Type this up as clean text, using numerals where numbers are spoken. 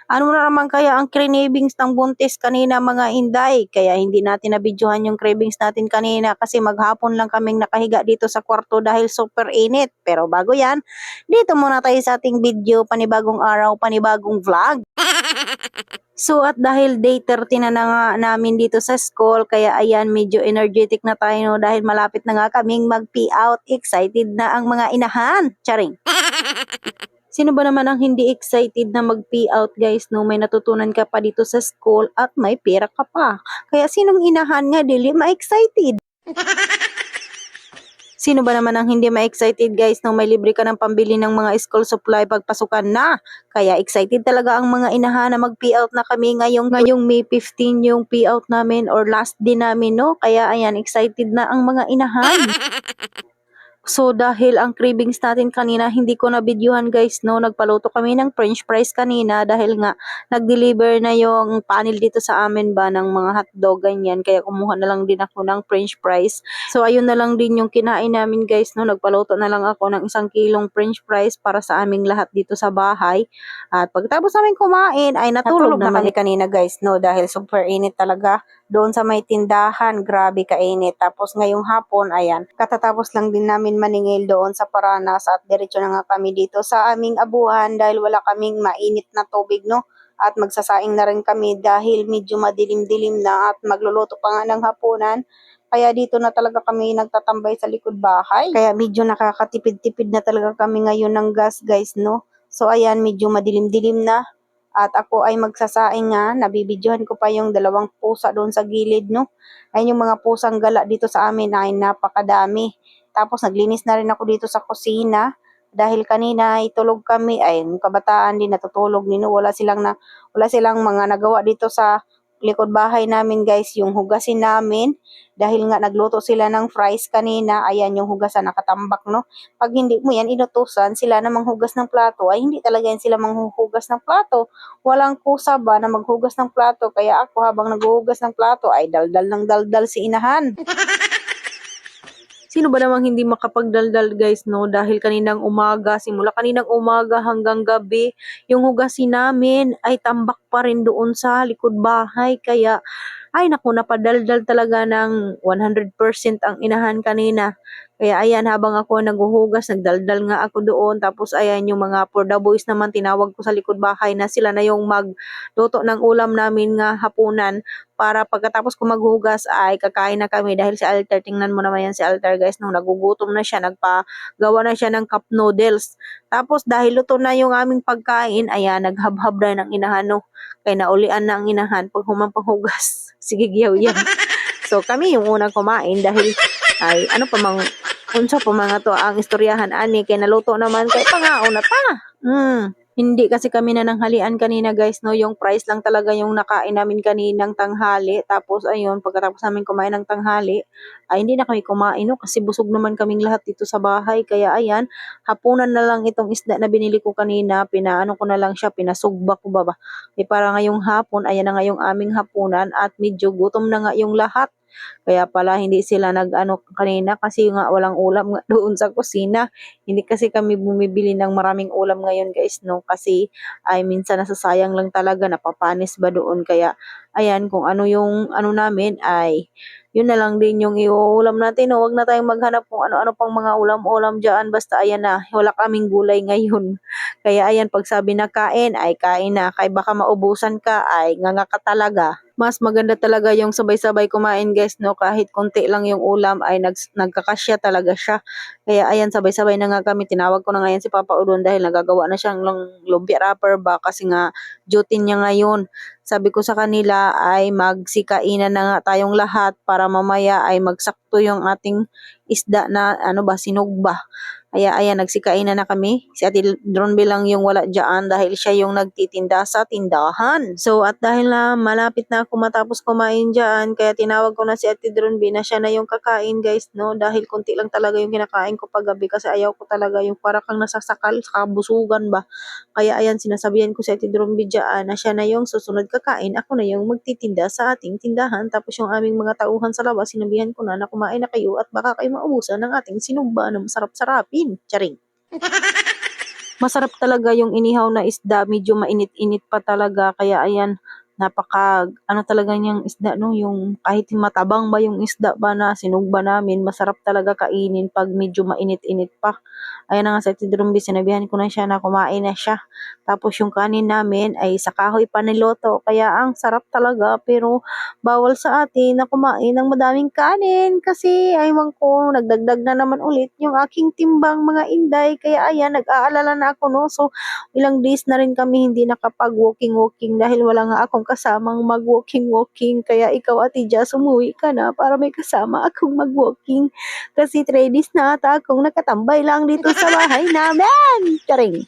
Ano na naman kaya ang cravings ng buntis kanina mga inday? Kaya hindi natin nabidyohan yung cravings natin kanina kasi maghapon lang kaming nakahiga dito sa kwarto dahil super init. Pero bago yan, dito muna tayo sa ating video, panibagong araw, panibagong vlog. So at dahil day 30 na nga namin dito sa school, kaya ayan medyo energetic na tayo no, dahil malapit na nga kaming mag-pee out. Excited na ang mga inahan. Charing! Sino ba naman ang hindi excited na mag-pee out guys no? May natutunan ka pa dito sa school at may pera ka pa. Kaya sinong inahan nga dili ma-excited? Sino ba naman ang hindi ma-excited guys nung may libre ka ng pambili ng mga school supply pagpasukan na? Kaya excited talaga ang mga inahan na mag-pee out na kami ngayong May 15 yung pee out namin or last day namin no? Kaya ayan excited na ang mga inahan. So dahil ang cravings natin kanina hindi ko na videohan guys no, nagpaluto kami ng french fries kanina dahil nga nag-deliver na yung panel dito sa amin ba ng mga hotdog ganyan, kaya kumuha na lang din ako ng french fries. So ayun na lang din yung kinain namin guys no, nagpaluto na lang ako ng 1 kilong french fries para sa aming lahat dito sa bahay. At pagtapos namin kumain ay natulog na kami kanina guys no, dahil super init talaga doon sa may tindahan, grabe kainit. Tapos ngayong hapon, ayan, katatapos lang din namin maningil doon sa Paranas at diretso na nga kami dito sa aming abuhan dahil wala kaming mainit na tubig, no? At magsasaing na rin kami dahil medyo madilim-dilim na at magluluto pa nga ng hapunan. Kaya dito na talaga kami nagtatambay sa likod bahay. Kaya medyo nakakatipid-tipid na talaga kami ngayon ng gas, guys, no? So ayan, medyo madilim-dilim na. At ako ay magsasaing nga, nabibidyohan ko pa yung 2 pusa doon sa gilid, no? Ayun yung mga pusang gala dito sa amin ay napakadami. Tapos naglinis na rin ako dito sa kusina dahil kanina ay tulog kami, ay yung kabataan din natutulog nino, wala silang mga nagawa dito sa likod bahay namin guys, yung hugasin namin dahil nga nagluto sila ng fries kanina, ayan yung hugasan nakatambak no. Pag hindi mo yan inutusan sila na manghugas ng plato, ay hindi talaga yan sila manghuhugas ng plato. Walang kusa ba na maghugas ng plato, kaya ako habang naghuhugas ng plato ay daldal ng daldal si inahan. Sino ba namang hindi makapagdaldal guys no, dahil simula kaninang umaga hanggang gabi, yung hugasin namin ay tambak pa rin doon sa likod bahay, kaya ay naku, napadaldal talaga ng 100% ang inahan kanina. Kaya ayan, habang ako naghuhugas, nagdaldal nga ako doon. Tapos ayan, yung mga for the boys naman, tinawag ko sa likod bahay na sila na yung magluto ng ulam namin nga hapunan. Para pagkatapos ko maghugas ay kakain na kami dahil si Alter, tingnan mo naman yan si Alter guys, nung nagugutom na siya, nagpagawa na siya ng cup noodles. Tapos dahil luto na yung aming pagkain, ayan, naghabhab na ng inahan no. Kaya naulian na ang inahan pag humampanghugas. Sige, giyaw yan. So kami yung unang kumain dahil ay ano pa mang unsa pa mga to ang istoryahan ani kay naluto naman kay pangaon na ta. Hindi kasi kami nananghalian kanina guys no, yung price lang talaga yung nakain namin kaninang tanghali. Tapos ayun, pagkatapos namin kumain ng tanghali, ay hindi na kami kumain no kasi busog naman kaming lahat dito sa bahay. Kaya ayan, hapunan na lang itong isda na binili ko kanina, pinaano ko na lang siya, pinasugba ko ba. Para ngayong hapon, ayan na ngayong aming hapunan at medyo gutom na nga yung lahat. Kaya pala hindi sila nag-ano kanina kasi nga walang ulam nga doon sa kusina. Hindi kasi kami bumibili ng maraming ulam ngayon guys no, kasi ay minsan nasasayang lang talaga, napapanis ba doon. Kaya ayan, kung ano yung ano namin ay yun na lang din yung iuulam natin. No? Huwag na tayong maghanap kung ano-ano pang mga ulam-ulam dyan. Basta ayan na, wala kaming gulay ngayon. Kaya ayan, pag sabi na kain, ay kain na. Kaya baka maubusan ka, ay nganga ka talaga. Mas maganda talaga yung sabay-sabay kumain guys no, kahit konti lang yung ulam ay nagkakasya talaga siya. Kaya ayan, sabay-sabay na nga kami, tinawag ko na ngayon si Papa Udon dahil nagagawa na siyang lumpia wrapper ba kasi nga duty niya ngayon. Sabi ko sa kanila ay magsikainan na nga tayong lahat para mamaya ay magsakto yung ating isda na ano ba, sinugba. Kaya ayan, nagsikainan na kami. Si Ate Dronbe lang yung wala dyan dahil siya yung nagtitinda sa tindahan. So at dahil na malapit na ako matapos kumain dyan, kaya tinawag ko na si Ate Dronbe na siya na yung kakain guys no, dahil konti lang talaga yung kinakain ko paggabi kasi ayaw ko talaga yung para kang nasasakal sa kabusugan ba. Kaya ayan, sinasabihan ko si Ate Dronbe dyan na siya na yung susunod kakain, ako na yung magtitinda sa ating tindahan. Tapos yung aming mga tauhan sa labas, sinabihan ko na kumain na kayo at baka kayo maubusan ng ating sinugba na masarap-sarapin. Charing. Masarap talaga yung inihaw na isda, medyo mainit-init pa talaga. Kaya ayan, ano talaga niyang isda, no? Yung kahit matabang ba yung isda ba na sinugba namin, masarap talaga kainin pag medyo mainit-init pa. Ayan na nga sa Tidrumbi, sinabihan ko na siya na kumain na siya. Tapos yung kanin namin ay sa kahoy pa niloto. Kaya ang sarap talaga, pero bawal sa atin na kumain ng madaming kanin kasi aywan ko, nagdagdag na naman ulit yung aking timbang mga inday. Kaya ayan, nag-aalala na ako, no? So, ilang days na rin kami hindi nakapag-walking-walking dahil wala nga akong kasamang mag-walking-walking. Kaya ikaw, Ate Jazz, umuwi ka na para may kasama akong mag-walking. Kasi 3 days na ata akong nakatambay lang dito sa bahay namin. Charing!